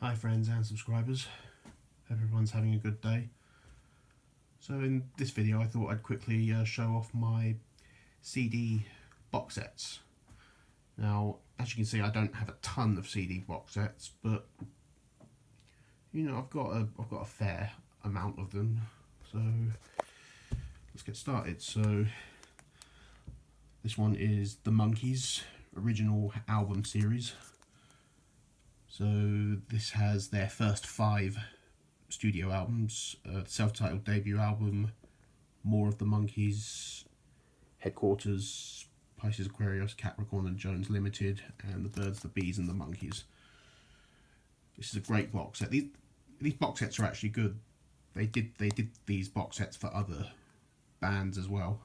Hi friends and subscribers, hope everyone's having a good day. So in this video I thought I'd quickly show off my CD box sets. Now as you can see I don't have a ton of CD box sets, but you know I've got a fair amount of them, so let's get started. So this one is the Monkees original album series. So this has their first 5 studio albums, self-titled debut album, More of the Monkees, Headquarters, Pisces Aquarius, Capricorn and Jones Limited, and The Birds, the Bees and the Monkees. This is a great box set. These box sets are actually good. They did these box sets for other bands as well.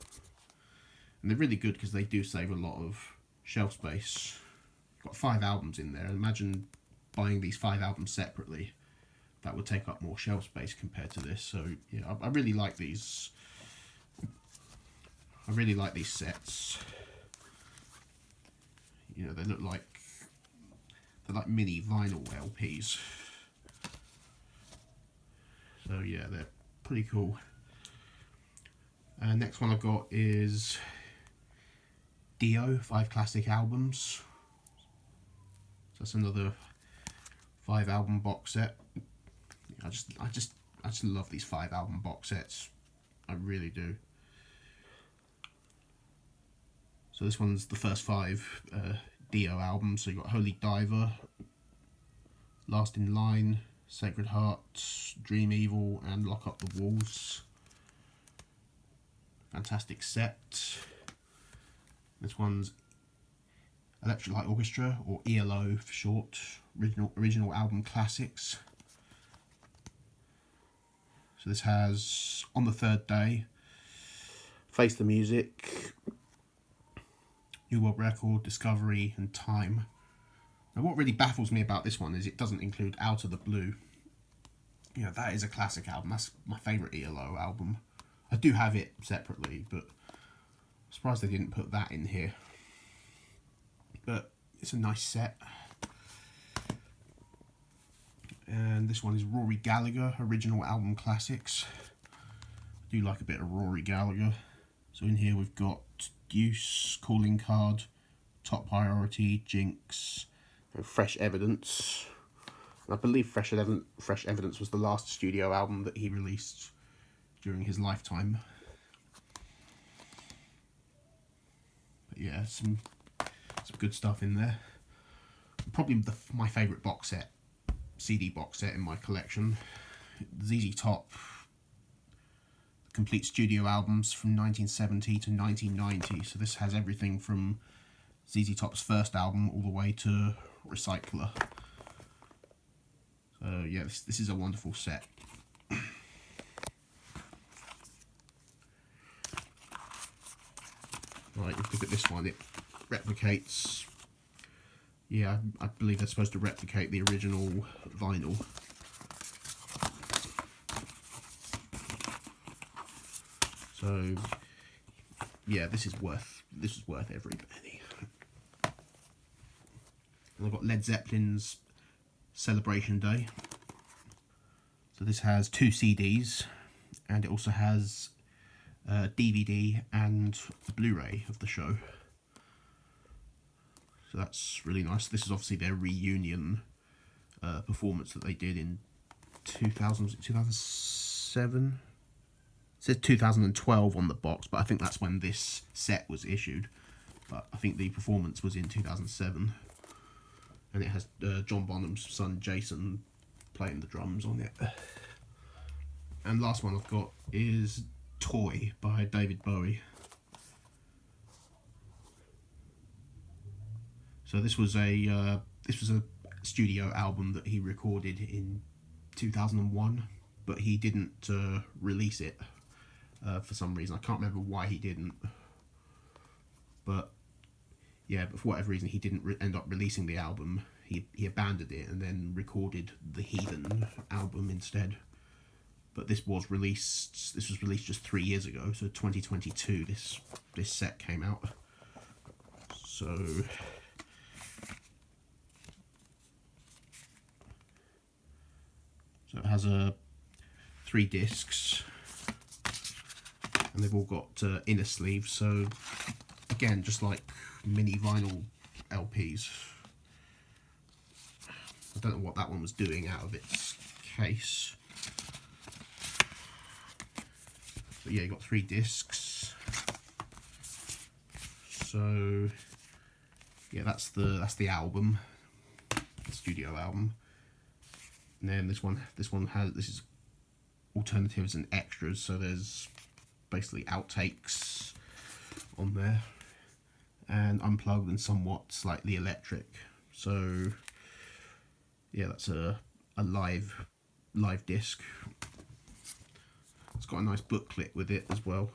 And they're really good because they do save a lot of shelf space. Got 5 albums in there. Imagine buying these 5 albums separately. That would take up more shelf space compared to this. So yeah, I really like these. I really like these sets. You know, they look like they're like mini vinyl LPs. So yeah, they're pretty cool. Next one I've got is Dio 5 classic albums. So that's another 5 album box set. I just love these 5 album box sets. I really do. So this one's the first 5 Dio albums. So you got Holy Diver, Last in Line, Sacred Heart, Dream Evil, and Lock Up the Walls. Fantastic set. This one's Electric Light Orchestra, or ELO for short, original album classics. So this has On the Third Day, Face the Music, New World Record, Discovery, and Time. Now what really baffles me about this one is it doesn't include Out of the Blue. You know, that is a classic album. That's my favourite ELO album. I do have it separately, but I'm surprised they didn't put that in here. But it's a nice set. And this one is Rory Gallagher, original album classics. I do like a bit of Rory Gallagher. So in here we've got Deuce, Calling Card, Top Priority, Jinx, and Fresh Evidence. And I believe Fresh Evidence was the last studio album that he released during his lifetime. But yeah, some good stuff in there. Probably my favourite box set, CD box set in my collection. ZZ Top complete studio albums from 1970 to 1990. So this has everything from ZZ Top's first album all the way to Recycler. So yeah, this is a wonderful set. Right, look at this one. It replicates. Yeah, I believe they're supposed to replicate the original vinyl. So yeah, this is worth every penny. And I've got Led Zeppelin's Celebration Day. So this has 2 CDs, and it also has DVD and a Blu-ray of the show. So that's really nice. This is obviously their reunion performance that they did in 2007? It says 2012 on the box, but I think that's when this set was issued. But I think the performance was in 2007. And it has John Bonham's son Jason playing the drums on it. And last one I've got is Toy by David Bowie. So this was a studio album that he recorded in 2001, but he didn't release it for some reason. I can't remember why he didn't. But yeah, but for whatever reason he didn't end up releasing the album. He abandoned it and then recorded the Heathen album instead. But this was released just 3 years ago, so 2022 this set came out. So So it has 3 discs, and they've all got inner sleeves. So again, just like mini vinyl LPs. I don't know what that one was doing out of its case. But yeah, you got 3 discs. So yeah, that's the album, the studio album. And then this one is alternatives and extras. So there's basically outtakes on there, and unplugged and somewhat slightly electric. So yeah, that's a live disc. It's got a nice booklet with it as well.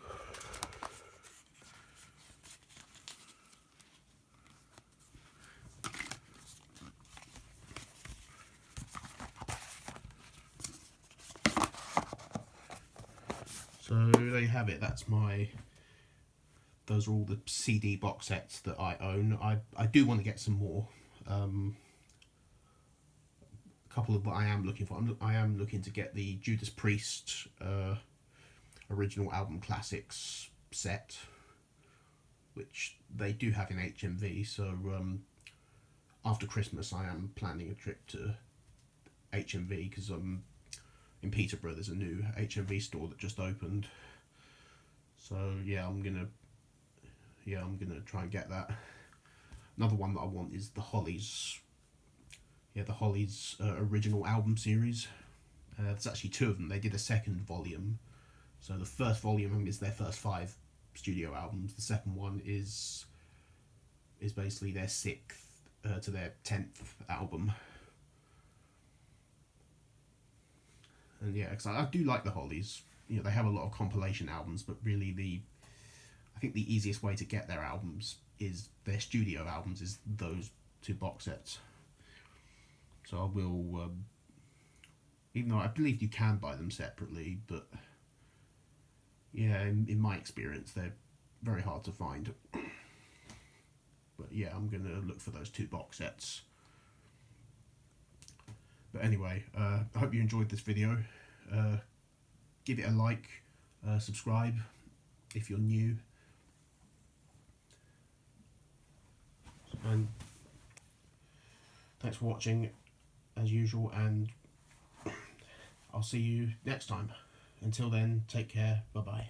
So there you have it. Those are all the CD box sets that I own. I do want to get some more. A couple of what I am looking for. I am looking to get the Judas Priest original album classics set, which they do have in HMV. So after Christmas, I am planning a trip to HMV because in Peterborough there's a new HMV store that just opened. So yeah, I'm gonna try and get that. Another one that I want is the Hollies. Yeah, the Hollies original album series. There's actually 2 of them. They did a second volume. So the first volume is their first 5 studio albums. The second one is basically their 6th to their 10th album. And yeah, because I do like the Hollies. You know, they have a lot of compilation albums, but really I think the easiest way to get their albums is their studio albums, is those 2 box sets. So I will, even though I believe you can buy them separately, but yeah, in my experience, they're very hard to find. But yeah, I'm going to look for those 2 box sets. But anyway, I hope you enjoyed this video. Give it a like, subscribe if you're new. And thanks for watching as usual, and I'll see you next time. Until then, take care. Bye bye.